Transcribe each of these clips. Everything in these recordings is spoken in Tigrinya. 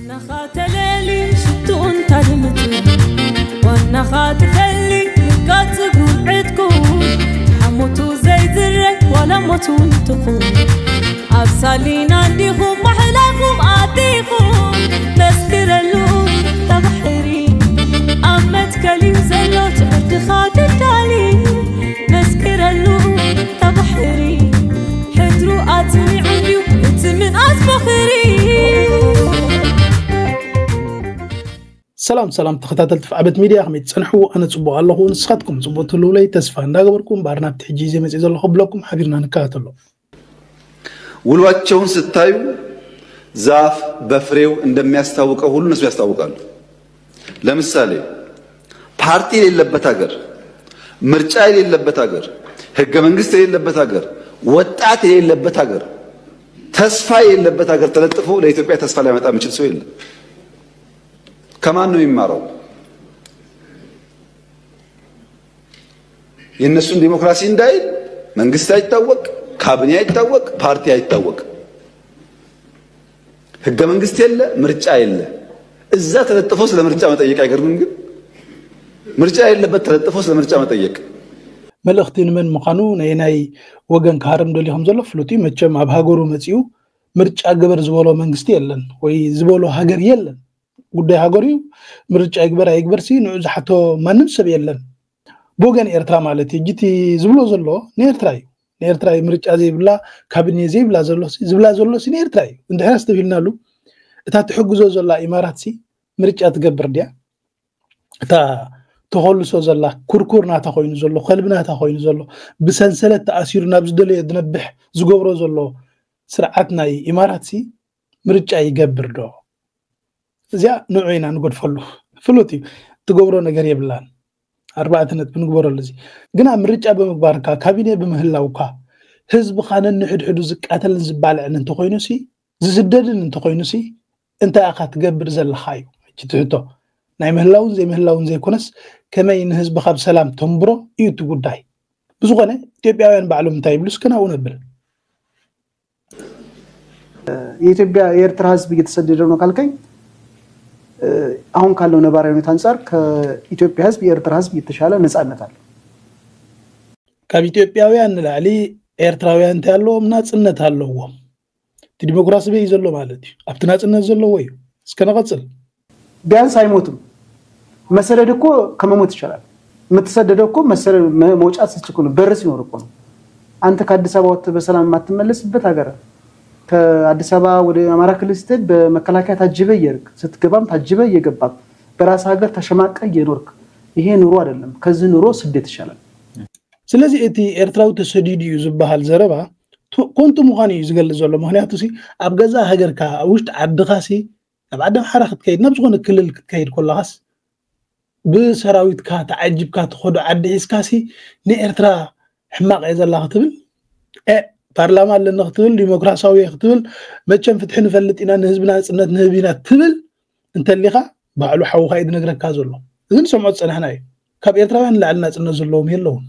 نخاتلالي شتون تدمت ونخاتفلي قاتقون عدكون حموتو زي زرك ولا موتون تخون أبسالين عنديكم محلاكم آتيكم تذكرلون تبحري أمت كلي زلوت ارتخات التالي تذكرلون تبحري حدرو آتني عنديو من أصبخري سلام تخطاتل تفعبت ميديا خميت صنحو انا تصبو الله نسخاتكم صبوتو لولاي تسفا እንዳገበርኩም ባርናብ ትሕጂ ዘመጽ ዘሎ ብለኩም ሓቢርና ንካተሎ ውሏቸውን ስታዩ ዛፍ በፍሬው እንደሚያስታውቀው ሁሉ እነሱ ያስታውቃሉ። ለምሳሌ ፓርቲ የሌለበት ሀገር፣ ምርጫ የሌለበት ሀገር፣ ህገ መንግስት የሌለበት ሀገር፣ ወጣት የሌለበት ሀገር፣ ተስፋ የሌለበት ሀገር ተለጥፎ ለኢትዮጵያ ተስፋ ሊያመጣ የሚችል ሰው የለም። ከማን ነው የሚማረው? የነሱን ዲሞክራሲ እንዳይል መንግስት አይታወቅ፣ ካቢኔ አይታወቅ፣ ፓርቲ አይታወቅ፣ ህገ መንግስት የለ፣ ምርጫ የለ። እዛ ተለጥፎ ስለ ምርጫ መጠየቅ አይገርምም? ግን ምርጫ የለበት ተለጥፎ ስለ ምርጫ መጠየቅ መልእክቲን ምን መኻኑ ናይ ወገን ካርም ደሊኹም ዘሎ ፍሉቲ መቸም ኣብ ሃገሩ መጽኡ ምርጫ ገበር ዝበሎ መንግስቲ የለን ወይ ዝበሎ ሃገር የለን። ጉዳይ ሃገሩ ምርጫ ይግበር አይግበርሲ ንዑዛሕቶ ማንም ሰብ የለን። ቦገን ኤርትራ ማለት እጅቲ ዝብሎ ዘሎ ንኤርትራዩ ንኤርትራይ ምርጫ ዘይብላ ካቢኔ ዘይብላ ዘሎ ሲ ንኤርትራዩ እንድሕና ዝተፊልናሉ እታ ትሕግዞ ዘላ ኢማራትሲ ምርጫ ትገብር ድያ እታ ተኸልሶ ዘላ ኩርኩርናታ ኮይኑ ዘሎ ከልብናታ ኮይኑ ዘሎ ብሰንሰለት ተኣሲሩ ናብ ዝደለየ ዝነብሕ ዝገብሮ ዘሎ ስርዓት ናይ ኢማራትሲ ምርጫ ይገብር ዶ? እዚያ ንዑይና ንጎድፈሉ ፍሉቲ ትገብሮ ነገር የብላን ኣርባዕተነት ብንግበሮ ለዚ ግና ምርጫ በመግባርካ ካቢኔ በመህላውካ ህዝብ ኻነን ንሕድሕዱ ዝቃተልን ዝባልዕን እንተ ኮይኑሲ ዝስደድን እንተ ኮይኑሲ እንታይ ኣኻ ትገብር ዘለኻዩ እጅትህቶ ናይ ምህላውን ዘይምህላውን ዘይኮነስ ከመይ ንህዝብ ካብ ሰላም ተንብሮ እዩ እቲ ጉዳይ ብዝኾነ ኢትዮጵያውያን ባዕሎም እንታይ ይብሉስ ከናው ነብል የኢትዮጵያ የኤርትራ ህዝብ እየተሰደደ ነው ካልከኝ አሁን ካለው ነባራዊ ሁኔታ አንፃር ከኢትዮጵያ ህዝብ የኤርትራ ህዝብ የተሻለ ነፃነት አለ። ከኢትዮጵያውያን ላሊ ኤርትራውያን ታያለው ናጽነት አለው። ዲሞክራሲ በይ ዘሎ ማለት አብት ናጽነት ዘሎ ወይ እስከነቀጽል ቢያንስ አይሞትም። መሰደድ እኮ ከመሞት ይችላል። የምትሰደደው እኮ መሰደድ መውጫት ስትችል በር ሲኖር እኮ ነው። አንተ ከአዲስ አበባ ወጥተህ በሰላም የማትመለስበት ሀገር ከአዲስ አበባ ወደ አማራ ክልል ስትሄድ በመከላከያ ታጅበ ይርክ ስትገባም ታጅበ ይገባም በራስ ሀገር ተሸማቀ ይኖርክ ይሄ ኑሮ አይደለም። ከዚህ ኑሮ ስደት ይሻላል። ስለዚህ እቲ ኤርትራው ተሰዲዲዩ ዝባሃል ዘረባ ኮንቱ ሙኻኒ ዝገልጽ ዘሎ ምክንያቱሲ ኣብ ገዛ ሃገርካ ውሽጥ ዓድኻሲ ኣብ ዓድም ሓራኽት ከይድ ናብ ዝኾነ ክልል ክትከይድ ኮላኻስ ብሰራዊትካ ተዓጅብካ ትኸዶ ዓዲ ሒዝካሲ ንኤርትራ ሕማቕ ዘላ ክትብል ፓርላማ ለና ክትብል ዲሞክራሲያዊ ክትብል መቸም ፍትሕ ንፈልጥ ኢና ንህዝብና ጽነት ንህቢና ትብል እንተሊኻ ባዕሉ ሓውኻ ይድነግረካ ዘሎ እዝን ሰምዖት ጸናሕና እዩ። ካብ ኤርትራውያን ላዕልና ጽነት ዘለዎም የለውን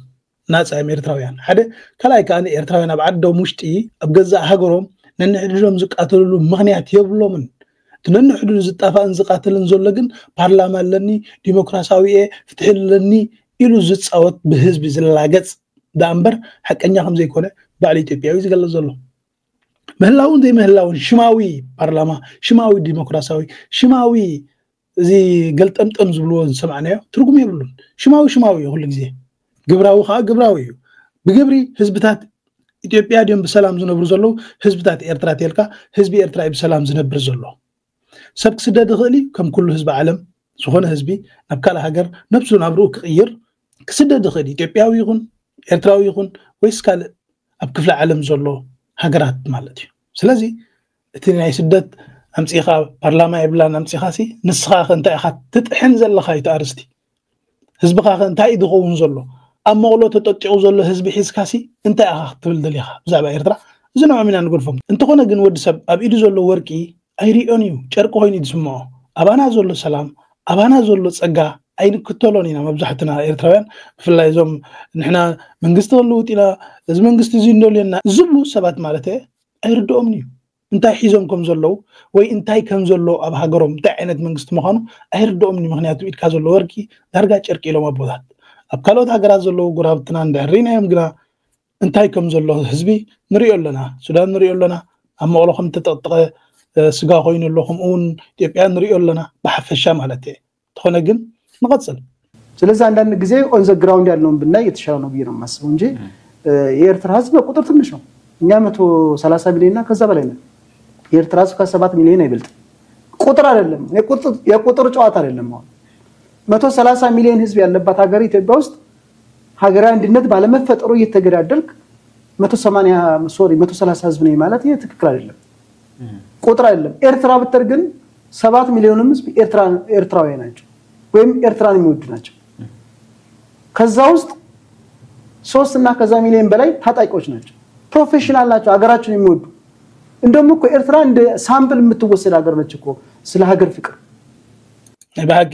ናጻ ኤርትራውያን ሓደ ከላይ ካኒ ኤርትራውያን ኣብ ዓዶም ውሽጢ ኣብ ገዛእ ሃገሮም ነንሕድዶም ዝቃተልሉ ምኽንያት የብሎምን ትነንሕዱ ዝጣፋን ዝቃተልን ዘሎ ግን ፓርላማ ለኒ ዲሞክራሲያዊ ፍትሕ ለኒ ኢሉ ዝጻወት ብህዝቢ ዝላገጽ ዳምበር ሐቀኛ ከም ዘይኮነ ባዕሊ ኢትዮጵያዊ ዝገልጽ ዘሎ ምህላውን ዘይምህላውን ሽማዊ ፓርላማ ሽማዊ ዲሞክራሲያዊ ሽማዊ እዚ ገልጠምጠም ዝብልዎ ሰማዕናዮ ትርጉም የብሉን። ሽማዊ ሁሉ ግዜ ግብራዊ ኻ ግብራዊ ብግብሪ ህዝብታት ኢትዮጵያ ደም በሰላም ዝነብሩ ዘለው ህዝብታት ኤርትራ ተልካ ህዝቢ ኤርትራ በሰላም ዝነብር ዘሎ ሰብ ክስደድ ይኽእል ከም ኩሉ ህዝቢ ዓለም ዝኾነ ህዝቢ ናብ ካልእ ሃገር ነፍሱ ናብሩ ክቕይር ክስደድ ይኽእል ኢትዮጵያዊ ይኹን ኤርትራዊ ይኹን ወይስ ካልእ ኣብ ክፍለ ዓለም ዘሎ ሃገራት ማለት እዩ። ስለዚ እቲ ናይ ስደት ኣምጺኻ ፓርላማ ይብላን ኣምጺኻሲ ንስኻ እንታይ ኢኻ ትጥሕን ዘለኻ ይተኣርስቲ ህዝብኻ እንታይ ይድኸውን ዘሎ ኣብ መቕሎ ተጠጢቑ ዘሎ ህዝቢ ሒዝካሲ እንታይ ኢኻ ክትብል ደሊኻ ብዛዕባ ኤርትራ እዚ ንዕሚና ንጎድፎም እንተኾነ ግን ወዲ ሰብ ኣብ ኢዱ ዘሎ ወርቂ ኣይሪኦን እዩ ጨርቂ ኮይኑ ይስምዖ ኣባና ዘሎ ሰላም ኣባና ዘሎ ጸጋ ኣይንክተሎን ኢና መብዛሕትና ኤርትራውያን ብፍላይ ዞም ንሕና መንግስቲ ለውጥ ኢና እዚ መንግስቲ እዚ እንደልየና ዝብሉ ሰባት ማለት ኣይርድኦም እዩ እንታይ ሒዞም ከም ዘለው ወይ እንታይ ከም ዘሎ ኣብ ሃገሮም እንታይ ዓይነት መንግስቲ ምዃኑ ኣይርድኦም ምክንያቱ ኢድካ ዘሎ ወርቂ ዳርጋ ጨርቂ ኢሎም ኣቦታት ኣብ ካልኦት ሃገራት ዘለው ጉራብትና እንዳሪናዮም ግና እንታይ ከም ዘሎ ህዝቢ ንሪኦ ኣለና ሱዳን ንሪኦ ኣለና ኣብ መቐለ ከም ተጠቅጠቀ ስጋ ኮይኑ ኣሎ ከምኡውን ኢትዮጵያ ንሪኦ ኣለና ብሓፈሻ ማለት እዩ ተኾነ ግን ንቐፅል ስለዚህ አንዳንድ ጊዜ ኦን ዘ ግራውንድ ያለውን ብናይ የተሻለ ነው ብዬ ነው የማስበው እንጂ የኤርትራ ህዝብ ቁጥር ትንሽ ነው እኛ 130 ሚሊዮን እና ከዛ በላይ ነው የኤርትራ ህዝብ ከ7 ሚሊዮን አይበልጥ ቁጥር አይደለም የቁጥር ጨዋታ አይደለም 130 ሚሊዮን ህዝብ ያለባት ሀገር ኢትዮጵያ ውስጥ ሀገራዊ አንድነት ባለመፈጠሩ እየተገዳደልክ 130 ህዝብ ነው ማለት ይሄ ትክክል አይደለም ቁጥር አይደለም ኤርትራ ብትር ግን 7 ሚሊዮን ህዝብ ኤርትራዊ ናቸው ወይም ኤርትራን የሚወዱ ናቸው ከዛ ውስጥ 3 እና ከዛ ሚሊዮን በላይ ታጣቂዎች ናቸው ፕሮፌሽናል ናቸው ሀገራቸውን የሚወዱ እንደውም እኮ ኤርትራ እንደ ሳምፕል የምትወሰድ ሀገር ነች እኮ ስለ ሀገር ፍቅር ባቂ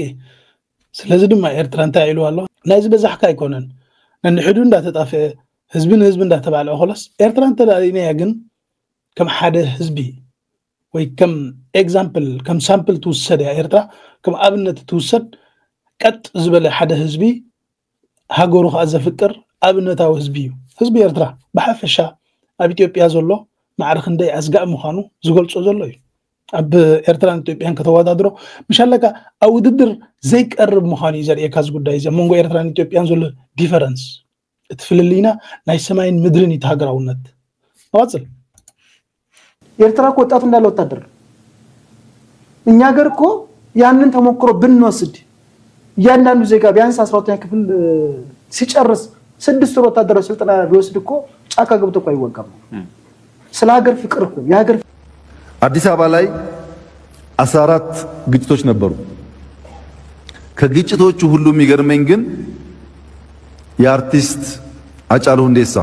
ስለዚህ ድማ ኤርትራ እንታይ ኢሉዋሎ ናይዚ በዛሕካ አይኮነን ንሕዱ እንዳተጣፈ ህዝብን እንዳተባልዐ خلاص ኤርትራ እንተላሊና ግን ከም ሓደ ህዝቢ ወይ ከም ኤግዛምፕል ከም ሳምፕል ትውሰድ ኤርትራ ከም ኣብነት ትውሰድ ቀጥ ዝበለ ሓደ ህዝቢ ሃገሩ ከዘፍቅር ኣብነታዊ ህዝቢ ኤርትራ በሐፈሻ ኣብ ኢትዮጵያ ዘሎ ማዕርክ እንደይ ኣዝጋእ ምዃኑ ዝገልጾ ዘሎ እዩ ኣብ ኤርትራን ኢትዮጵያን ከተወዳድሮ ምሻለካ ኣብ ውድድር ዘይቀርብ ምዃኑ ዘርእየካ ጉዳይ እዚ መንጎ ኤርትራን ኢትዮጵያን ዘሎ ዲፈረንስ እትፍልሊና ናይ ሰማይን ምድርን ይተሃገራውነት አዋጽል ኤርትራ ወጣቱ እንዳለ ወታደር እኛ ሀገር እኮ ያንን ተሞክሮ ብንወስድ ያንዳንዱ ዜጋ ቢያንስ 12ኛ ክፍል ሲጨርስ 6 ወር ወታደር ስልጠና ቢወስድ እኮ ጫካ ገብቶ እኮ አይወጋም ስለ ሀገር ፍቅር እኮ የሀገር አዲስ አበባ ላይ 14 ግጭቶች ነበሩ ከግጭቶቹ ሁሉ የሚገርመኝ ግን የአርቲስት ሃጫሉ ሁንዴሳ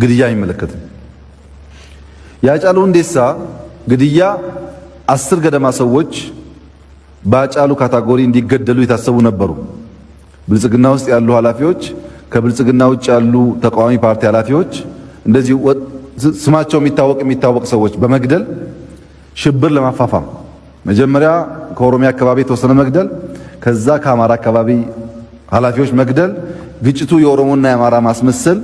ግድያ ይመለከታል የሃጫሉ ሁንዴሳ ግድያ 10 ገደማ ሰዎች በሃጫሉ ካታጎሪ እንዲገደሉ የታሰቡ ነበሩ ብልጽግና ውስጥ ያሉ ኃላፊዎች ከብልጽግና ውጭ ያሉ ተቃዋሚ ፓርቲ ኃላፊዎች እንደዚህ ስማቸው የሚታወቅ ሰዎች በመግደል ሽብር ለማፋፋም መጀመሪያ ከኦሮሚያ አካባቢ ተወሰነ መግደል ከዛ ከአማራ አካባቢ ኃላፊዎች መግደል ግጭቱ የኦሮሞና የአማራ ማስመሰል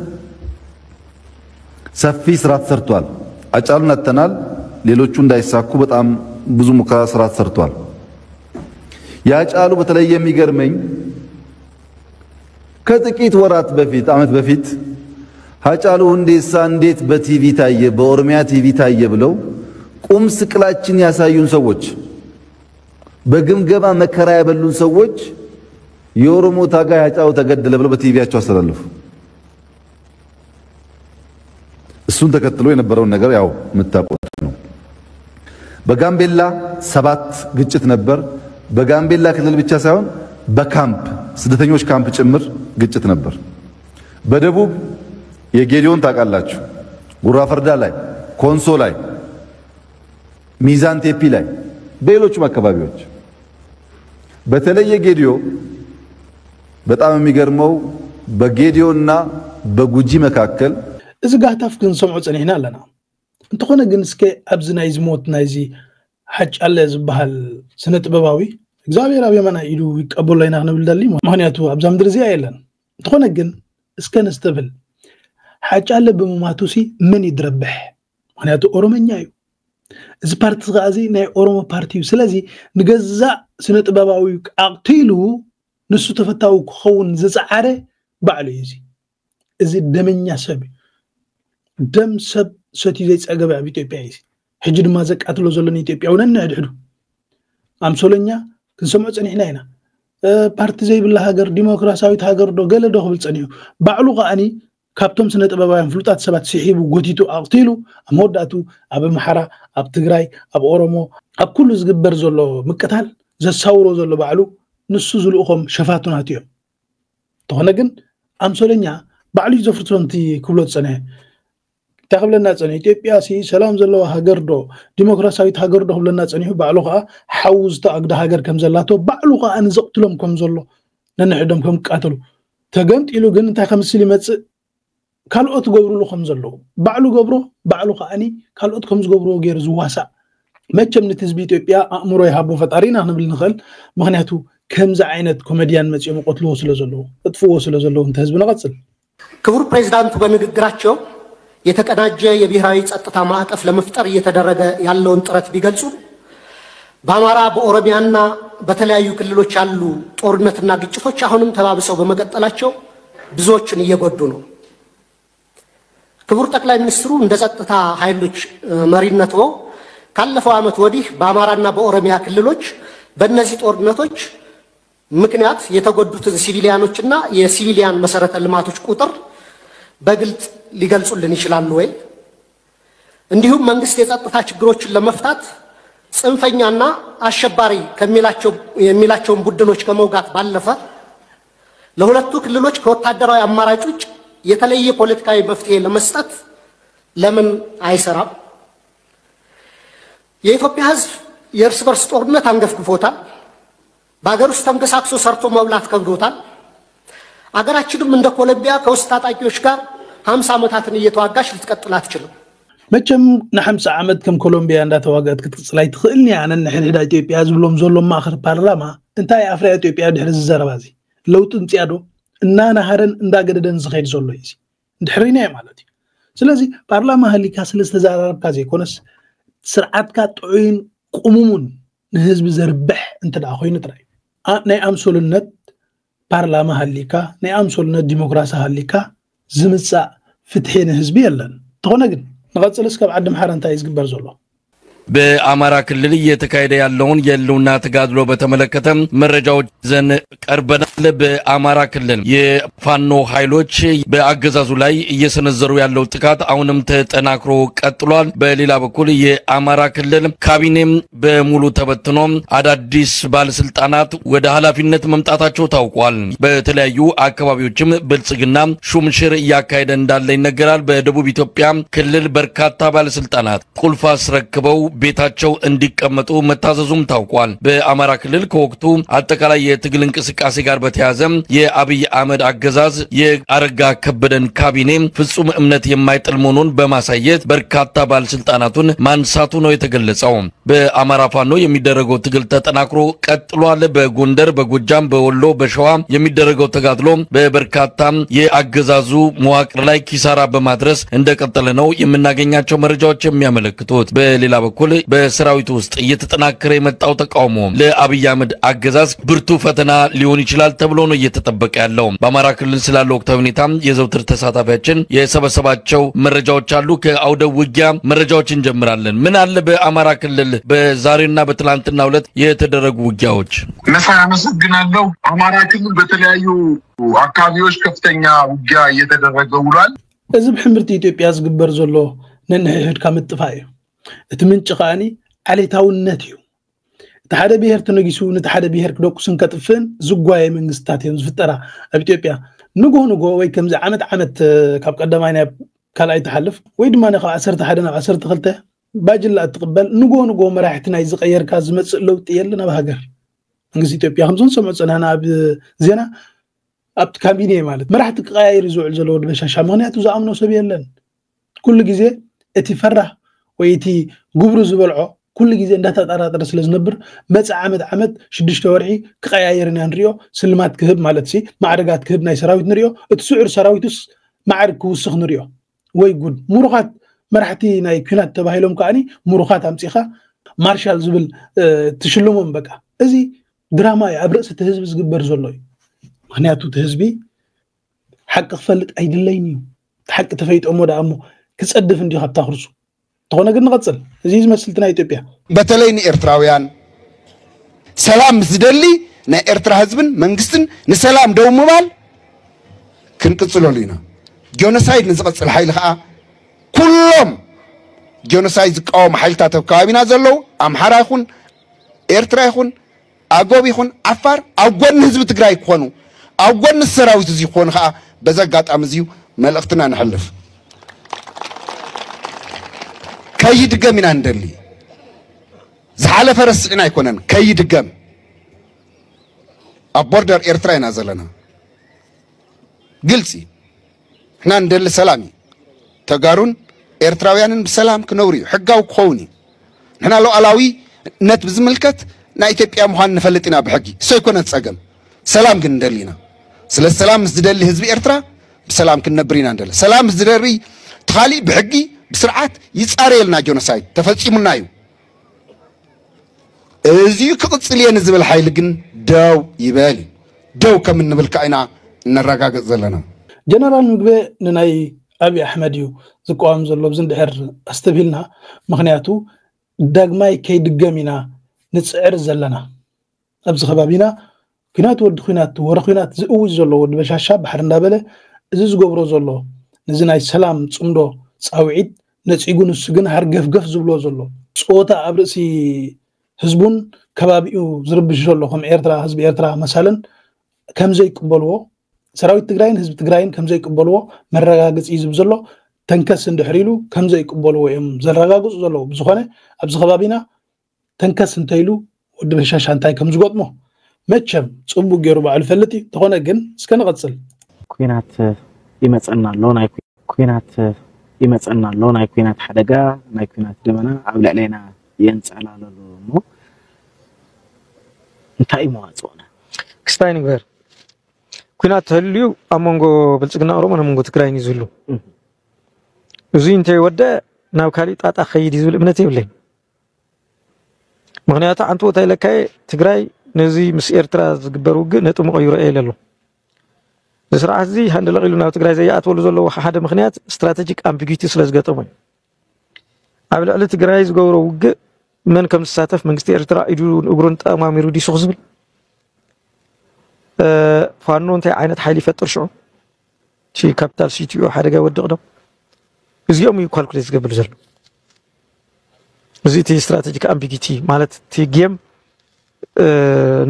ሰፊ ስራ ተሰርቷል ሃጫሉን አተናል ሌሎቹ እንዳይሳኩ በጣም ብዙ ሙከራ ስራ ተሰርቷል የሃጫሉ በተለይ የሚገርመኝ ከጥቂት ወራት በፊት አመት በፊት ሃጫሉ ሁንዴሳ እንዴት በቲቪ ታየ በኦሮሚያ ቲቪ ታየ ብለው ቁም ስቅላችን ያሳዩን ሰዎች በግምገማ መከራ ያበሉን ሰዎች የኦሮሞ ታጋይ ሃጫሉ ተገደለ ብለው በቲቪያቸው አስተላልፉ እሱን ተከትሎ የነበረውን ነገር ያው መታቆት ነው በጋምቤላ 7 ግጭት ነበር በጋምቤላ ክልል ብቻ ሳይሆን በካምፕ ስደተኞች ካምፕ ጭምር ግጭት ነበር በደቡብ የጌዲዮን ታቃላችሁ ጉራ ፈርዳ ላይ ኮንሶ ላይ ሚዛን ቴፒ ላይ በሌሎችም አካባቢዎች በተለየ ጌዲዮ በጣም የሚገርመው በጌዲዮና በጉጂ መካከል እዚ ጋታፍ ግን ሰምዑ ጽኒህና ኣለና እንተኾነ ግን እስከ ኣብዚ ናይ ዝሞት ናይዚ ሓጫለ ዝበሃል ስነ ጥበባዊ እግዚአብሔር ኣብ የማና ኢሉ ይቀበሎ ኢና ክንብል ደሊ ምክንያቱ ኣብዛ ምድሪ እዚኣ የለን እንተኾነ ግን እስከ ነስተብል ሓጫለ ብምማቱሲ ምን ይድረብሕ ምክንያቱ ኦሮሞኛ እዩ እዚ ፓርቲ ጋዚ ናይ ኦሮሞ ፓርቲ እዩ ስለዚ ንገዛእ ስነ ጥበባዊ ኣቅቲሉ ንሱ ተፈታዊ ክኸውን ዝፀዓረ ባዕሉ እዩ እዚ ደመኛ ሰብ ደም ሰብ ሰትዩ ዘይፀገበ ኣብ ኢትዮጵያ እዩ ሕጂ ድማ ዘቃትሎ ዘሎን ኢትዮጵያውያን ንሕድሕዱ ኣምሶለኛ ክንሰምዖ ፀኒሕና ኢና ፓርቲ ዘይብላ ሃገር ዲሞክራሲያዊት ሃገር ዶ ገለ ዶ ክብል ፀኒሑ ባዕሉ ኸኣኒ ካብቶም ስነ ጥበባውያን ፍሉጣት ሰባት ሲሒቡ ጎቲቱ ኣቅቲሉ ኣብ መወዳእቱ ኣብ ኣምሓራ ኣብ ትግራይ ኣብ ኦሮሞ ኣብ ኩሉ ዝግበር ዘሎ ምቅታል ዘሳውሮ ዘሎ ባዕሉ ንሱ ዝልኡኾም ሸፋቱናት እዮም ተኾነ ግን ኣምሶለኛ ባዕሉ ዘፍርቶንቲ ክብሎ ፀኒሐ ተኸብለና ፀኒሑ ኢትዮጵያ ሰላም ዘለዋ ሃገር ዶ ዲሞክራሲያዊት ሃገር ዶ ክብለና ፀኒሑ ባዕሉ ከዓ ሓውዝ ተኣግዳ ሃገር ከም ዘላቶ ባዕሉ ከዓ ንዘቕትሎም ከም ዘሎ ነንሕዶም ከም ቃተሉ ተገምጢሉ ግን እንታይ ከምስል ይመፅእ ካልኦት ገብሩሉ ከም ዘሎ ባዕሉ ገብሮ ባዕሉ ከኣኒ ካልኦት ከም ዝገብሮ ገይሩ ዝዋሳእ መቸም ነቲ ህዝቢ ኢትዮጵያ ኣእምሮ ይሃቦ ፈጣሪና ክንብል ንኽእል ምክንያቱ ከምዚ ዓይነት ኮሜድያን መፅኦም ቆትልዎ ስለ ዘለዎ እጥፍዎ ስለ ዘለዎ እንተ ህዝቢ ንቐፅል ክቡር ፕሬዝዳንቱ በንግግራቸው የተቀናጀ የብሔራዊ ጸጥታ ማዕቀፍ ለመፍጠር እየተደረገ ያለውን ጥረት ቢገልጹ በአማራ በኦሮሚያና በተለያዩ ክልሎች ያሉ ጦርነትና ግጭቶች አሁንም ተባብሰው በመቀጠላቸው ብዙዎችን እየጎዱ ነው። ክቡር ጠቅላይ ሚኒስትሩ እንደ ጸጥታ ኃይሎች መሪነት ካለፈው ዓመት ወዲህ በአማራና በኦሮሚያ ክልሎች በእነዚህ ጦርነቶች ምክንያት የተጎዱትን ሲቪሊያኖችና የሲቪሊያን መሰረተ ልማቶች ቁጥር በግልጽ ሊገልጹልን ይችላሉ ወይ? እንዲሁም መንግስት የጸጥታ ችግሮችን ለመፍታት ጽንፈኛና አሸባሪ የሚላቸውን ቡድኖች ከመውጋት ባለፈ ለሁለቱ ክልሎች ከወታደራዊ አማራጭ ውጭ የተለየ ፖለቲካዊ መፍትሄ ለመስጠት ለምን አይሰራም? የኢትዮጵያ ህዝብ የእርስ በርስ ጦርነት አንገፍግፎታል። በአገር ውስጥ ተንቀሳቅሶ ሰርቶ መብላት ከብዶታል። አገራችንም እንደ ኮሎምቢያ ከውስጥ ታጣቂዎች ጋር 50 ዓመታትን እየተዋጋች ልትቀጥል አትችልም። መቸም ን50 ዓመት ከም ኮሎምቢያ እንዳተዋጋት ክትቅፅላይ ትኽእልኒ ኣነ ንሕድሕዳ ኢትዮጵያ ዝብሎም ዘሎም ማእኸል ፓርላማ እንታይ ኣፍሪያ ኢትዮጵያ ድሕሪ ዝዘረባ እዚ ለውጢ እንፅያዶ እናናሃረን እንዳገደደን ዝኸይድ ዘሎ እዩ እንድሕሪናዮ ማለት እዩ። ስለዚ ፓርላማ ህሊካ ስለዝተዘራረብካ ዘይኮነስ ስርዓትካ ጥዑይን ቁሙሙን ንህዝቢ ዘርብሕ እንትደኣ ኮይኑ ጥራይ ናይ ኣምሶልነት ፓርላማ ህሊካ ናይ ኣምሶልነት ዲሞክራሲ ህሊካ ዝምፃእ ፍትሒ ንህዝቢ የለን ተኾነ ግን نغطلس كاب عدم حرن تايز قبر زولو በአማራ ክልል እየተካሄደ ያለውን የህልውና ተጋድሎ በተመለከተ መረጃዎች ዘን ቀርበናል። በአማራ ክልል የፋኖ ኃይሎች በአገዛዙ ላይ እየሰነዘሩ ያለው ጥቃት አሁንም ተጠናክሮ ቀጥሏል። በሌላ በኩል የአማራ ክልል ካቢኔም በሙሉ ተበትኖ አዳዲስ ባለስልጣናት ወደ ኃላፊነት መምጣታቸው ታውቋል። በተለያዩ አካባቢዎችም ብልጽግና ሹምሽር እያካሄደ እንዳለ ይነገራል። በደቡብ ኢትዮጵያ ክልል በርካታ ባለስልጣናት ቁልፍ አስረክበው ቤታቸው እንዲቀመጡ መታዘዙም ታውቋል። በአማራ ክልል ከወቅቱ አጠቃላይ የትግል እንቅስቃሴ ጋር በተያያዘ የአብይ አህመድ አገዛዝ የአረጋ ከበደን ካቢኔ ፍጹም እምነት የማይጥል መሆኑን በማሳየት በርካታ ባለስልጣናቱን ማንሳቱ ነው የተገለጸው። በአማራ ፋኖ የሚደረገው ትግል ተጠናክሮ ቀጥሏል። በጎንደር፣ በጎጃም፣ በወሎ፣ በሸዋ የሚደረገው ተጋድሎ በበርካታ የአገዛዙ መዋቅር ላይ ኪሳራ በማድረስ እንደቀጠለ ነው የምናገኛቸው መረጃዎች የሚያመለክቱት። በሌላ በኩል በሰራዊቱ ውስጥ እየተጠናከረ የመጣው ተቃውሞ ለአብይ አህመድ አገዛዝ ብርቱ ፈተና ሊሆን ይችላል ተብሎ ነው እየተጠበቀ ያለው። በአማራ ክልል ስላለው ወቅታዊ ሁኔታ የዘውትር ተሳታፊያችን የሰበሰባቸው መረጃዎች አሉ። ከአውደ ውጊያ መረጃዎች እንጀምራለን። ምን አለ በአማራ ክልል በዛሬና በትላንትና ዕለት የተደረጉ ውጊያዎች? አመሰግናለሁ። አማራ ክልል በተለያዩ አካባቢዎች ከፍተኛ ውጊያ እየተደረገ ውሏል። እዚህ በሕምርት ኢትዮጵያ ዝግበር ዘሎ ነንሕድ ከምጥፋይ እትምንጭ ኻኒ ዓሌታውነት እዩ። ተሓደ ብሔር ተነጊሱ ንተሓደ ብሔር ክደቁስን ከጥፍን ዝጓየ መንግስታት እዮም ዝፍጠራ ኣብ ኢትዮጵያ ንጎ ወይ ከምዚ ዓመት ካብ ቀዳማይ ናብ ካልኣይ ተሓልፍ ወይ ድማ ካብ 11 ናብ 12 ባጅላ እትቕበል ንጎ መራሕቲ ናይ ዝቀየርካ ዝመፅእ ለውጢ የለን ኣብ ሃገር መንግስቲ ኢትዮጵያ ከምዞን ሰምዑ ፀናና ኣብ ዜና ኣብ ካቢኔ ማለት መራሕቲ ክቀያየር ዝውዕል ዘሎ በሻሻ ምክንያቱ ዝኣምኖ ሰብ የለን ኩሉ ግዜ እቲ ፈራህ ወይቲ ጉብሩ ዝበልዖ ኩሉ ግዜ እንዳተጠራጠረ ስለ ዝነብር መጽ ዓመት 6 ወርሒ ክቀያየርና ንሪዮ ስልማት ክህብ ማለት ሲ ማዕረጋት ክህብ ናይ ሰራዊት ንሪዮ እቲ ስዑር ሰራዊትስ ማዕረግ ክውስኽ ንሪዮ ወይ ጉድ ሙሩኻት መራሕቲ ናይ ኩናት ተባሂሎም ከኣኒ ሙሩኻት ኣምፂኻ ማርሻል ዝብል ትሽልሞም በቃ እዚ ድራማ ኣብ ርእሲ እቲ ህዝቢ ዝግበር ዘሎ እዩ። ምክንያቱ እቲ ህዝቢ ሓቂ ክፈልጥ ኣይድለይን እዩ። ሓቂ ተፈይጦሞ ዳ እሞ ክጸድፍ እንዲሁ ካብታ ክርሱ ተኾነ ግን ንቐፅል እዚ ዝመስልትና ኢትዮጵያ በተለይ ንኤርትራውያን ሰላም ዝደሊ ናይ ኤርትራ ህዝብን መንግስትን ንሰላም ደው ምባል ክንቅፅለሉ ኢና። ጆኖሳይድ ንዝቐፅል ሓይሊ ከዓ ኩሎም ጆኖሳይድ ዝቃወሙ ሓይልታት ኣብ ከባቢና ዘለው ኣምሓራ ይኹን ኤርትራ ይኹን ኣጎብ ይኹን ዓፋር ኣብ ጎኒ ህዝቢ ትግራይ ክኾኑ ኣብ ጎኒ ሰራዊት እዚ ክኾኑ ከዓ በዚ ኣጋጣሚ እዚዩ መልእኽትና ንሕልፍ። ከይድገም ኢና እንደሊ ዝሓለፈ ረስዕና ኣይኮነን ከይድገም ኣብ ቦርደር ኤርትራ ኢና ዘለና ግልፂ احنا ندل سلامي تقارون إرتراويان بسلام كنوري حقاو كخوني نحن لو ألاوي نت بزملكت نا إثيوبيا مهان نفلتنا بحقي سيكون نتسقم سلام كندلينا سلا السلام زدلي حزب إرترا بسلام كنبرينا ندل سلام زدري تخالي بحقي بسرعات يصاري لنا جونوسايد تفصيمنا يو ازيو كقصلي نزبل حيل كن داو يبالي داو كم نبلكاينا نرغاغ زلنا جنرال مغبي نناي أبي أحمد يو زقوام زلوا بزن دحر استبيلنا مخنياتو داغماي كي دغامينا نصعر زلنا ابز خبابينا كنات ود خينات ورخينات زقو زلوا ود بشاشا بحر اندابله እዚ ዝገብሮ ዘሎ ነዚ ናይ ሰላም ጽምዶ ጻውዒት ነጽጉን ስግን ሃርገፍገፍ ዝብሎ ዘሎ ጾታ ኣብ ርእሲ ህዝቡን ከባቢኡ ዝርብሽ ዘሎ ከም ኤርትራ ህዝቢ ኤርትራ መሳለን ከም ዘይቅበልዎ ሰራዊት ትግራይን ህዝቢ ትግራይን ከም ዘይቅበልዎ መረጋገጽ ይዝብ ዘሎ ተንከስ እንድሕሪሉ ከም ዘይቅበልዎ እዮም ዘረጋግጹ ዘሎ ብዝኾነ ኣብዚ ከባቢና ተንከስ እንተይሉ ወዲ በሻሻ እንታይ ከም ዝገጥሞ መቸም ጽቡቅ ገይሩ ባዕሉ ፈልጥ ተኾነ ግን እስከ ንቀጽል ኩናት ይመጽና ኣሎ ናይ ኩናት ይመጽና ኣሎ ናይ ኩናት ሓደጋ ናይ ኩናት ደመና ኣብ ላዕለና የንጸላልሎ ሞ እንታይ መዋጽኦና ክስታይ ንግበር ኩናት ህልዩ ኣሞንጎ ብልጽግና ኦሮሞ ኣሞንጎ ትግራይ ይዝሉ እዚ እንታይ ወደ ናብ ካሊ ጣጣ ኸይድ ይዝብል እምነት ይብለኝ ምክንያቱ አንተ ወታይ ለካይ ትግራይ ነዚ ምስ ኤርትራ ዝግበሩ ግን ነጥሙ ቀይሮ ኤለሎ ዝስራዕ እዚ ሃንደ ለቂሉ ናብ ትግራይ ዘያኣትወሉ ዘሎ ሓደ ምክንያት ስትራቴጂክ አምቢጊቲ ስለዝገጠሙ ኣብ ልዕሊ ትግራይ ዝገብሩ ውግ መን ከም ዝሳተፍ መንግስቲ ኤርትራ ኢዱ እግሩን ጠማሚሩ ዲሱ ዝብል ፋኖ እንታይ ዓይነት ሓይሊ ይፈጥር ሽዑ ቺ ካፒታል ሲቲኦ ሓደጋ ይወድቕ ዶ እዚኦም ካልኩሌት ዝገብር ዘሎ እዚ ቲ ስትራቴጂክ አምቢጊቲ ማለት ቲ ጌም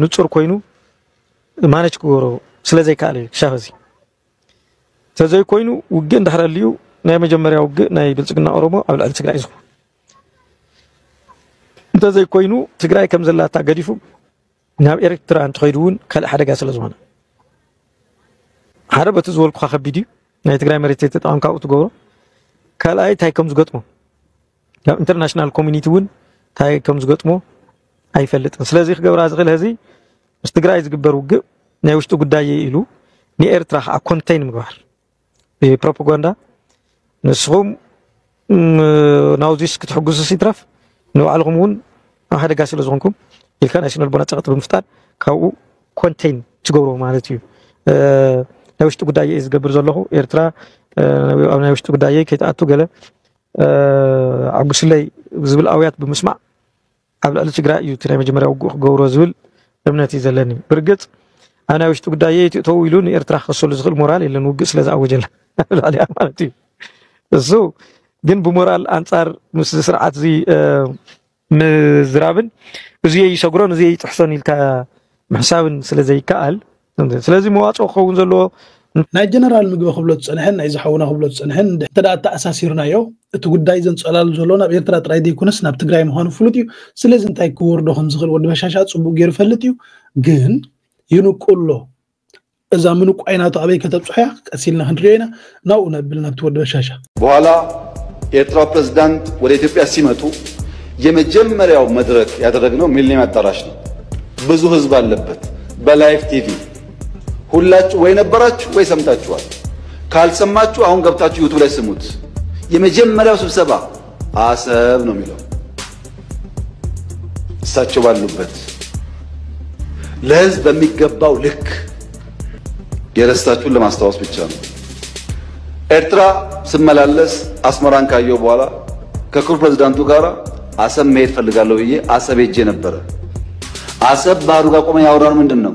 ንጹር ኮይኑ ማነች ጎሮ ስለዚህ ካለ ሻፈዚ ተዘይ ኮይኑ ውግ እንደሐረልዩ ናይ መጀመሪያው ውግ ናይ ብልጽግና ኦሮሞ ኣብ ልዕሊ ትግራይ ዝኹ ተዘይ ኮይኑ ትግራይ ከም ዘላታ ገዲፉ ናብ ኤርትራ እንትኸይዱን ካል ሓደጋ ስለዝሆነ ሓደ በቱ ዝወልኩ ከቢዲ ናይ ትግራይ መሬት ተጣምካው ትገብሮ ካልኣይ ታይ ከም ዝገጥሞ ያው ኢንተርናሽናል ኮሚኒቲ ውን ታይ ከም ዝገጥሞ ኣይፈልጥን ስለዚህ ክገብራ ዝኽእል ህዚ ምስ ትግራይ ዝግበር ውግ ናይ ውሽጡ ጉዳይ ኢሉ ንኤርትራ ኮንቴይን ምግባር በፕሮፓጋንዳ ንስኹም ናውዚስ ክትሕግዙ ሲትረፍ ንባዕልኩም ውን ሓደጋ ስለ ዝኾንኩም ኢልካ ናሽናል ቦና ጸቕጥ ብምፍጣር ካብኡ ኮንቴይን ትገብሩ ማለት እዩ ናይ ውሽጡ ጉዳይ ዝገብር ዘለኹ ኤርትራ ኣብ ናይ ውሽጡ ጉዳይ ከይተኣቱ ገለ ዓጉስለይ ዝብል ኣውያት ብምስማዕ ኣብ ልዕሊ ትግራይ እዩ ናይ መጀመርያ ውግእ ክገብሮ ዝብል እምነት እዩ ዘለኒ ብርግጽ أنا وش تقول داية تقولون إرتراح خصوصا زغل مورال إلا نوقس لذا أوجل عليها مالتي الزو جن بمورال أنصار مسرعات زي مزرابن وزي يشجرون زي تحسن الكا محسابن سلزي كأل سلزي مواجه خوون زلوا ناي جنرال مجبا خبلت سنهن إذا حونا خبلت سنهن تدا تأساسيرنا يو تقول دايزن سؤال زلونا بيرترا ترايدي يكونس ناب تجري مهان فلوتيو سلزن تاي كور دهم زغل ود بشاشات صبو غير فلتيو جن ينو كله إذا منو قايناتو أبي كتب صحيح أسيلنا هنرينا ناو نبلنا بتود بشاشة بوالا إيرترا بريزيدنت ولا إثيوبيا سيمتو የመጀመሪያው መድረክ ያደረግነው ሚሊኒየም አዳራሽ ነው ብዙ ህዝብ አለበት በላይቭ ቲቪ ሁላችሁ ወይ ነበራችሁ ወይ ሰምታችኋል ካልሰማችሁ አሁን ገብታችሁ ዩቲዩብ ላይ ስሙት የመጀመሪያው ስብሰባ አሰብ ነው የሚለው እሳቸው ባሉበት ለህዝብ በሚገባው ልክ የረስታችሁን ለማስታወስ ብቻ ነው ኤርትራ ስመላለስ አስመራን ካየው በኋላ ከክቡር ፕሬዝዳንቱ ጋር አሰብ መሄድ ፈልጋለሁ ብዬ አሰብ ሄጄ ነበር አሰብ ባህሩ ጋር ቆመን ያወራነው ምንድነው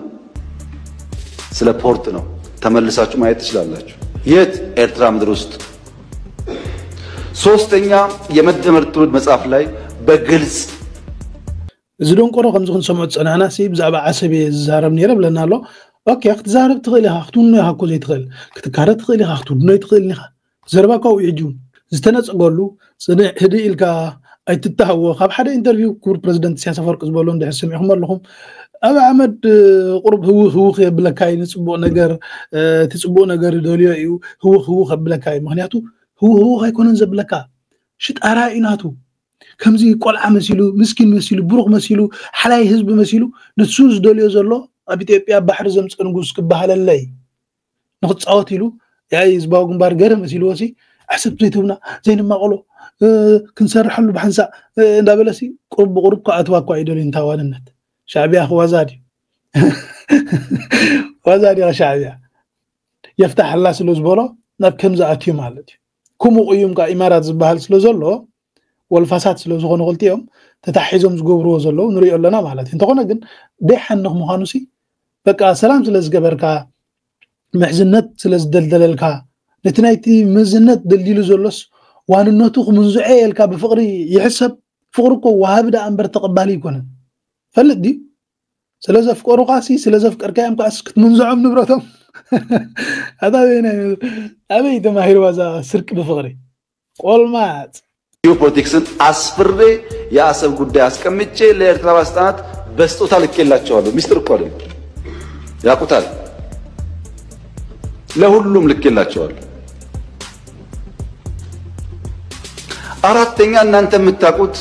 ስለ ፖርት ነው ተመልሳችሁ ማየት ትችላላችሁ የት ኤርትራ ምድር ውስጥ ሶስተኛ የመደመር ትውልድ መጽሐፍ ላይ በግልጽ زدون قرو خمس خن سمعت أنا سيب زعبا عصبي زارب نيرب لنا له أوكي أخت زارب تغلي هاختون هاكو زي تغل كتكارت تغلي هاختون نوي تغل نخا زربا كاو يجون زتناس أقولو سنة هدي إلكا أي تتهوى خاب حدا انترفيو كور بريزيدنت سياسة فرق زبالون ده سمعهم لهم أبا عمد قرب هو خبلا كاي نسبو نجار تسبو نجار دوليو هو خبلا كاي مهنياتو هو هيكون نزبلا كا شت أرائناتو كم زي قول عمسيلو مسكين مسيلو بروق مسيلو حلاي حزب مسيلو نتسوز دوليو زلو أبي تبيع بحر زمس نقول كبها للي نخد صوتيلو يا إزباو جنبار جرم مسيلو وسي أحسب زيتونا زين ما قالوا كنسرح له بحنسا دابلسي قرب كأتوا كويدول إنتاوان النت شعبي أخو وزادي وزادي يا شعبي يفتح الله سلوز بولا ناب كم زعتي مالتي كم قيوم كإمارات زبال سلوزلو والفساد سلوز غون قلتيهم تتحيزهم زغبرو زلو نريو لنا مالتي انت قلنا جن دحنه مهانوسي بقى سلام سلز جبركا محزنت سلز دلدللكا نتنايتي مزنت دلديلو زلوس واننتو منزعي الكا بفقري يحسب فقركو وهابدا انبر تقبالي يكون فلدي سلازا فقرو قاسي سلازا فقر كايم قاس كنت منزعهم نبرتهم هذا وين ابي تماهير وازا سرق بفقري قول مات ጂኦፖለቲክስን አስፍሬ የአሰብ ጉዳይ አስቀምጬ ለኤርትራ ባለስልጣናት በስጦታ ልኬላቸዋለሁ። ሚስጥር እኮ አይደለም፣ ያውቁታል። ለሁሉም ልኬላቸዋለሁ። አራተኛ እናንተ የምታውቁት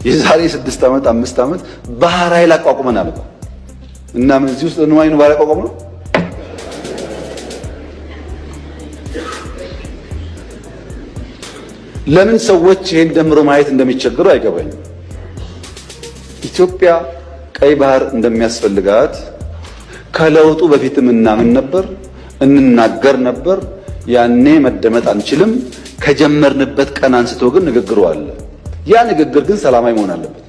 የዛሬ 6 ዓመት 5 ዓመት ባህር ኃይል አቋቁመናል እኮ እና ምን እዚህ ውስጥ ነው አይኑ ባህር አቋቁመ ነው። ለምን ሰዎች ይሄን ደምሮ ማየት እንደሚቸገሩ አይገባኝም። ኢትዮጵያ ቀይ ባህር እንደሚያስፈልጋት ከለውጡ በፊትም እናምን ነበር፣ እንናገር ነበር። ያኔ መደመጥ አንችልም። ከጀመርንበት ቀን አንስቶ ግን ንግግሩ አለ። ያ ንግግር ግን ሰላማዊ መሆን አለበት።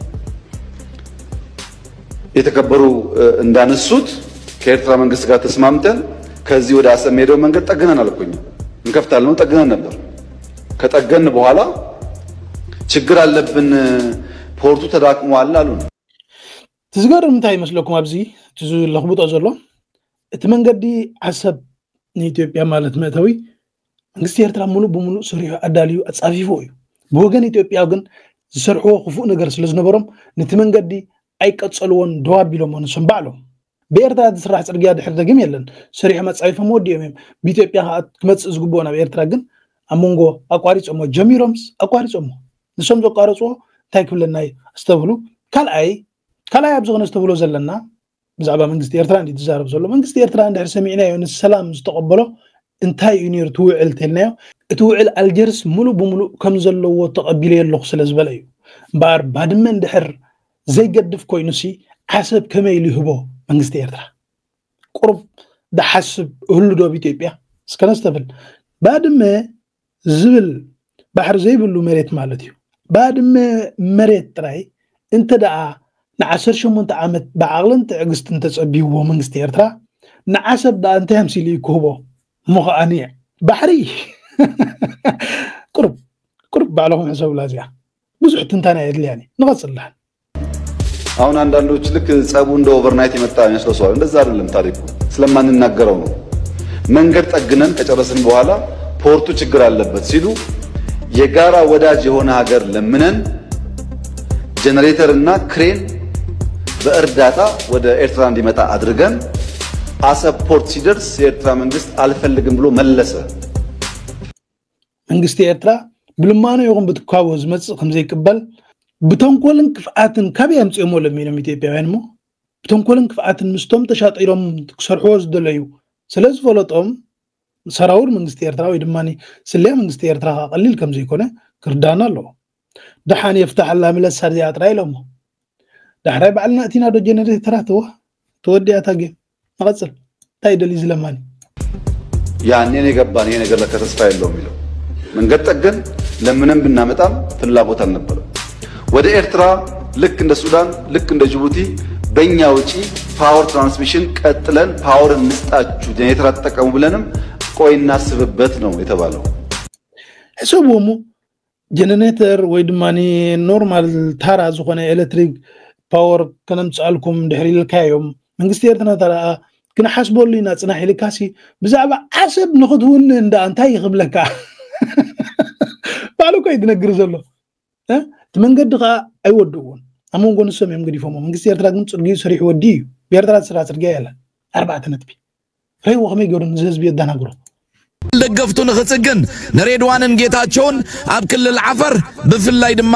የተከበሩ እንዳነሱት ከኤርትራ መንግስት ጋር ተስማምተን ከዚህ ወደ አሰብ ሄደው መንገድ ጠግነናል እኮ እኛ እንከፍታለን ጠግነን ነበር። ከጠገን በኋላ ችግር አለብን ፖርቱ ተዳክሟል አሉን። تزغرم እንታይ ይመስለኩም ኣብዚ ለኽቡጦ ዘሎ እቲ መንገዲ አሰብ ኢትዮጵያ ማለት መተዊ መንግስት ኤርትራ ሙሉ በሙሉ ስሪሑ አዳልዩ አጻፊፉ እዩ በወገን ኢትዮጵያ ግን ዝሰርሕዎ ክፉእ ነገር ስለዝነበሮም ነቲ መንገዲ ኣይቀጸልዎን ደዋቢሎም ወንሰምባዕሎም በኤርትራ ዝስራሕ ጽርግያ ድሕር ደግም የለን ስሪሕ መጻይፎም ወዲዮም በኢትዮጵያ ክመጽእ ዝግብኦ ናብ ኤርትራ ግን አሞንጎ አቋሪጾሞ ጀሚሮምስ አቋሪጾሞ ንሶም ዘቋረጾ እንታይ ክብለናይ አስተብሉ ካልኣይ ኣብዝኾነ ዝተብሎ ዘለና ብዛዕባ መንግስቲ ኤርትራ እንዲ ትዛረብ ዘሎ መንግስቲ ኤርትራ እንድሕር ሰሚዕናዮ ንሰላም ዝተቀበሎ እንታይ እዩ ነይሩ ትውዕል ተልናዮ እቲ ውዕል አልጀርስ ሙሉ በሙሉ ከም ዘለዎ ተቀቢለ የለኹ ስለዝበለ እዩ እምበር ባድመ እንድሕር ዘይገድፍ ኮይኑሲ ሓሰብ ከመይ ይህቦ መንግስቲ ኤርትራ ቁርብ ደሓስብ ህሉዶ ኢትዮጵያ እስከነስተብል ባድመ ዝብል ባሕር ዘይብሉ መሬት ማለት እዩ ባድመ መሬት ጥራይ እንተ ደኣ ن18 ዓመት بعقلن تعقستن تصبيو መንግስቲ ኤርትራ ንዓሰብ ዳ እንታይ ምሲሊ ይክህቦ ሙኻኒ ባሕሪ ቁርብ ባለሁን ሕሰብ ላዚያ ብዙሕ ትንታና የድልያኒ ንቀጽልህ አሁን አንዳንዶች ልክ ጸቡ እንደ ኦቨርናይት የመጣ ይመስለው እንደዛ አይደለም ታሪኩ ስለማንናገረው ነው መንገድ ጠግነን ከጨረስን በኋላ ፖርቱ ችግር አለበት ሲሉ የጋራ ወዳጅ የሆነ ሀገር ለምነን ጄነሬተር እና ክሬን በእርዳታ ወደ ኤርትራ እንዲመጣ አድርገን አሰብ ፖርት ሲደርስ የኤርትራ መንግስት አልፈልግም ብሎ መለሰ። መንግስት ኤርትራ ብልማኖ ይሁን ብትካወ ዝመጽእ ከምዘ ይቅበል ብተንኮልን ክፍአትን ካብያም ጽሞ ለሚኖም ኢትዮጵያውያን ሞ ብተንኮልን ክፍአትን ምስቶም ተሻጢሮም ክሰርሕዎ ዝደለዩ ስለዚህ ፈለጦም ሰራውር መንግስት ኤርትራ ወይ ድማኒ ስለያ መንግስት ኤርትራ ቀሊል ከምዘ ይኮነ ክርዳና አለው ደሓን ይፍታሕ الله ملس هذه አጥራይሎም دحري بعلنا اتينا دو جنريتراتو توديا تاغي مقصل تايدل يزلمان يعني እኔ ገባን ይሄ ነገር ለከተስፋ የለውም ይለው መንገድ ጠገን ለምንም ብናመጣም ፍላጎት አልነበረ ወደ ኤርትራ ልክ እንደ ሱዳን ልክ እንደ ጅቡቲ በእኛ ውጪ ፓወር ትራንስሚሽን ቀጥለን ፓወር እንስጣችሁ ጄኔሬተር ተጠቀሙ ብለንም ቆይና ስብበት ነው የተባለው ህሰቡሙ ጄኔሬተር ወይ ድማኒ ኖርማል ታራ ዝኾነ ኤሌክትሪክ ፓወር ከነምጻልኩም ድሕሪል ካዮም መንግስቲ ኤርትራ ተራ ግን ሓስቦልይና ጽናሕ ኢልካሲ ብዛዕባ ዓሰብ ንኽትውን እንዳ እንታይ ይኽብለካ ባሉ ኮይ ትነግር ዘሎ تمنقدقة أي ودون أمون قون السوم يوم قدي فمو من قصي يرتلاق نتصرقي سريح وديو بيرتلاق سرقي يلا 4 نتبي رأي وغمي يقولون نزيز بيدانا قرو لقفتون خصقن نريدوانن ጌታቸውን አብ ክልል ዓፈር በፍላይ ድማ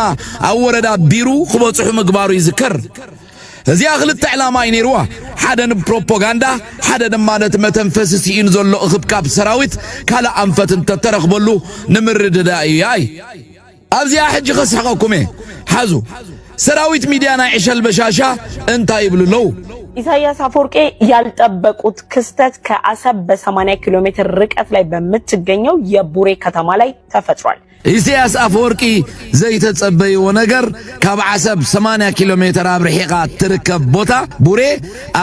አወረዳ ቢሩ خبصح مغبارو ይዝከር እዚያ ክልተ ዕላማ ይነርዋ ሓደን ፕሮፓጋንዳ ሓደ ድማ ነተመተንፈስ ሲኢን ዘሎ እኽብካብ ሰራዊት ካላ አንፈትን ተተረኽበሉ ንምርድዳ ይይ ኣብዚያ ሕጂ خصحقكم ሓዙ ሰራዊት ሚዲያና ይሸል በሻሻ እንታይ ይብሉለው ኢሳያስ አፈወርቂ ያልጠበቁት ክስተት ከአሰብ በ80 ኪሎ ሜትር ርቀት ላይ በመትገኘው የቡሬ ከተማ ላይ ተፈጥሯል ኢሳያስ አፈወርቂ ዘይተጸበየው ነገር ካብ አሰብ 80 ኪሎ ሜትር አብርሒቃ ትርከብ ቦታ ቡሬ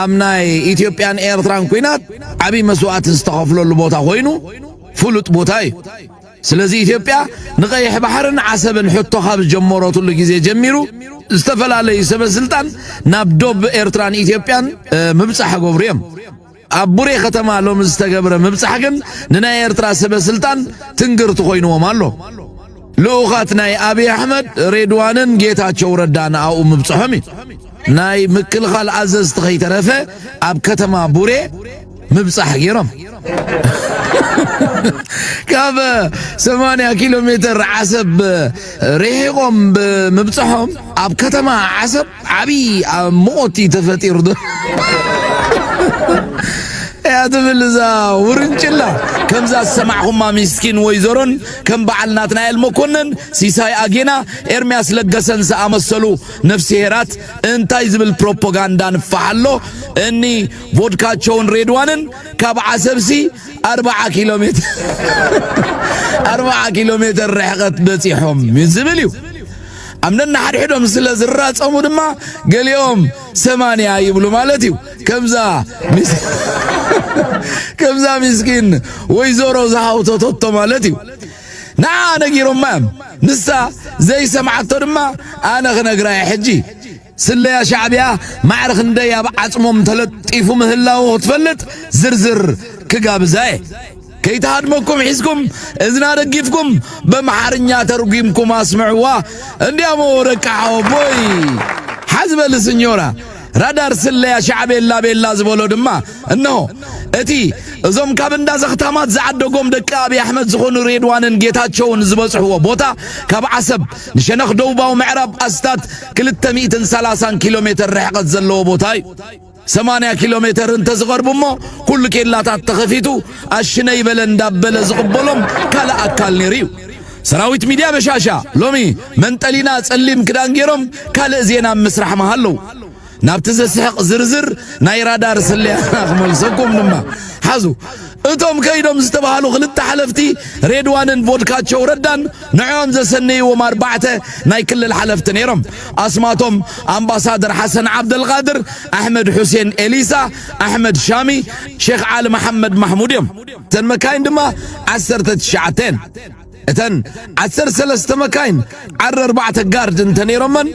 አምናይ ኢትዮጵያን ኤርትራን ኮይናት አቢ መስዋዕት ዝተኸፍለሉ ቦታ ኮይኑ ፍሉጥ ቦታ እዩ ስለዚህ ኢትዮጵያ ንቀይሕ ባህርን አሰብን ሕቶ ካብ ጀመረቱሉ ጊዜ ጀሚሩ استفلالي سبسلطان نابدوب إيرتران إثيوبيان مبصح غبريم أبوري ختم على مستقبر مبصحكن ننا إيرترا سبسلطان تنقر تخوينو مالو لوخاتنا أبي أحمد ريدوانن جيتاچو ردانا أو مبصحمي ناي مكل خال عزز تخي ترفه أب ختم بوري مبصح غيرم كاب 8 كيلومتر عسب ريقهم بمبصحهم اب كتما عسب عبي موتي تفطير ده يا تبلزا ورنجلا كم ذا سمعهم مسكين ويزورن كم بعلناتنا المكونن سيساي اجينا ارمياس لغسن سامسلو نفسيرات انتاي زبل بروباغاندا نفعلو اني فودكاچون ريدوانن كاب عسبسي 4 كيلومتر 4 كيلومتر رحقت بصيحهم يزبليو امننا حدهم سلا زراصمو دما قاليوم 8 يبلو مالتيو كمزا مسكين ويزورو زاوتو توتو مالتيو نا نغيرو مام نسا زي سمعتو دما انا خنغراي حجي سلا شعبيا معرخ نديا بعصمم تلطيفو مهلاو تفلط زرزر كغابزاي كيتهادمكم حيزكم اذنا دغيفكم بمحارنيا ترغيمكم اسمعوا انديامو ركعو بوي حزب السنيورا رادار سلا شعب الله بالله زبولو دما انه اتي ازوم كابندا زختامات زعدغوم دك ابي احمد زخون ريدوانن ጌታቸውን ዝበጽحو ቦታ ከበዓሰብ ንሸነኽ ደውባው ምዕራብ አስታት 230 ኪሎ ሜትር ርሕቀት ዘለዎ ቦታ 80 ኪሎ ሜትር እንተዝቀርብሞ ኩሉ ኬላታት ተኸፊቱ አሽነይ በለ እንዳበለ ዝቅበሎም ካለ አካል ነሪው ሰራዊት ሚዲያ በሻሻ ሎሚ መንጠሊና ጸሊም ክዳን ገሮም ካለ ዜና መስራሕ መሃለው نابتز السحق زرزر ناي رادار سلي ملسكم نما حازو اتوم كيدوم استبهالو خلت حلفتي ريدوانن فودكاتشو ردان نعوم زسني ومار بعته ناي كل الحلفت نيرم اسماتهم امباسادر حسن عبد القادر احمد حسين اليسا احمد شامي شيخ علي محمد محمود يوم تن مكاين دما 10 شعتين اتن 10 مكاين عر 4 جارد انت نيرمن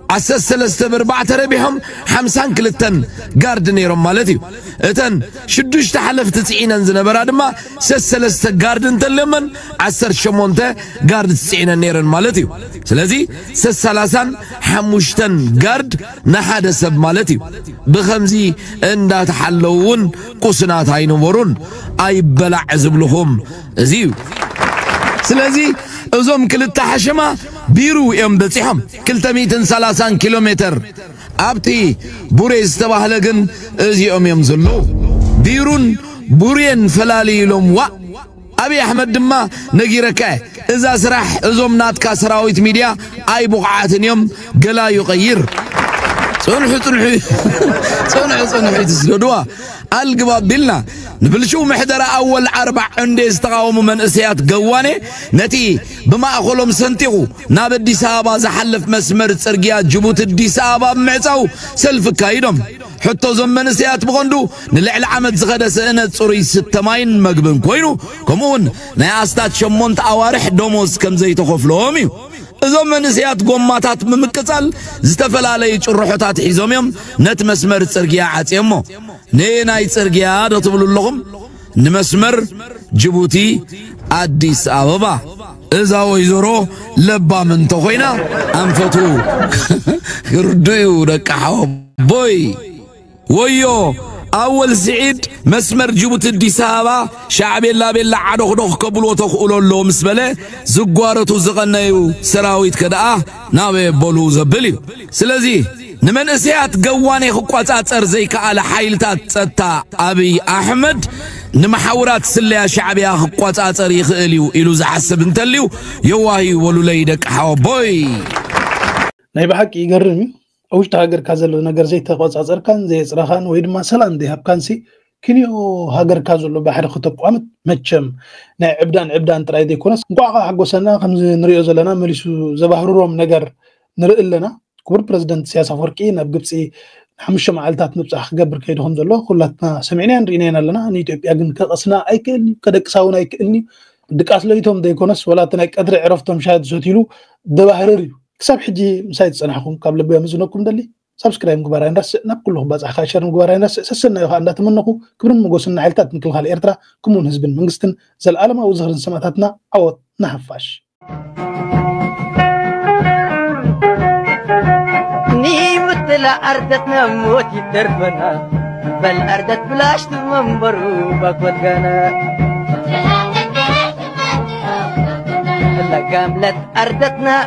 10 ب4 ربيهم 50 كلتن جارد نيرم مالتي اتن شدوش تحلفت تسعينن زنبرا دما 3 جارد انت لمن 10 شمونته جارد تسعينن نيرن مالتي سلازي 30 حموشتن جارد نحد سب مالتي بخمزي اندا تحلون قسنات هينورون اي بلع زبلهم زيو سلازي ازوم كلتا حشما بيرو يوم بصيحم 230 كيلومتر ابتي بوريز تباهلغن ازيوم يمزلو بيرون بورين فلالي لهم وا ابي احمد دما نغيركا اذا سراح ازوم ناتكا سراويت ميديا اي بقعات يوم قلا يغير صنحي تسلدوا القباب بلنا نبلشو محدرة أول 4 عندي استقاوموا من أسيات قواني نتي بما أقولهم سنتيغو ناب الديسابة زحلف مسمر تسرقيات جبوت الديسابة معصاو سلف كايدهم حتى زمن أسيات بغندو نلعل عمد زغدا سنة صوري 6 ماين مقبن كوينو كمون نياستات شمونت أوارح دوموس كم زي تخفلوهمي زمن سيات قوماتات ممكسال زتفلالي جروحات حزوميم نت مسمر تسرقيا عاتيمو نيناي تسرقيا دتبلو لهم نمسمر جيبوتي اديس ابابا إذا ويزورو لبا من تخوينا أنفتو يردو ركحو بوي ويو أول سعيد مسمر جبوت الدسابة شعب الله بالله عدوخ دوخ قبلو تخولو اللو مسبلة زقوارتو زغنايو سراويت كده ناوي بولو زبليو سلازي نمن اسيات قواني خقوات ارزيك على حيلتات ستا أبي أحمد نمحورات سليا شعبيا خقوات اريخ إليو إلو زحسب انتليو يواهي ولو ليدك حوابوي نايبا حق يقرمي أوشت هاجر كازلو نجار زي تقوس عزر كان زي صراخان ويد ما سلان دي هبكانسي كنيو هاجر كازلو بحر خطب قامت متشم نا عبدان تراي دي كونس قاقا حقو سنة خمس نريو زلنا مليسو زباهرو روم نجار نرئل لنا كبر بريزيدنت سياسة فرقي نبقبسي حمش معالتات نبص أخجبر كيدهم دلو كلاتنا سمعنين رينينا لنا نيتو بيأجن كأصنا أيكلني كدك ساونا أيكلني دك أصليتهم دي كونس ولا تناك أدري عرفتهم شاهد زوتيلو دباهريو كسب حجي مسايد صنعكم قبل بيا مزنوكم دلي سبسكرايب مقبارين رس نبكلهم باز أخاشر مقبارين رس سسنا يوها عندها تمنقو كبرن مقوسنا عيلتات مثل خال إرترا كمون هزبن منقستن زل العالم أو زهرن سماتاتنا عوض نحفاش نيمت لأردتنا موتي ترفنا بل أردت بلاش تمنبرو باكوت غانا لقاملت أردتنا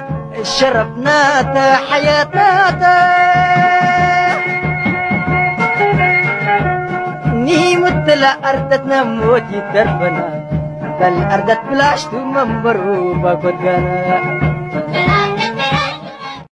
شرفنا حياتنا نيمت لأردتنا موتي ترفنا بل أردت بلاش تمنبرو باكوت غانا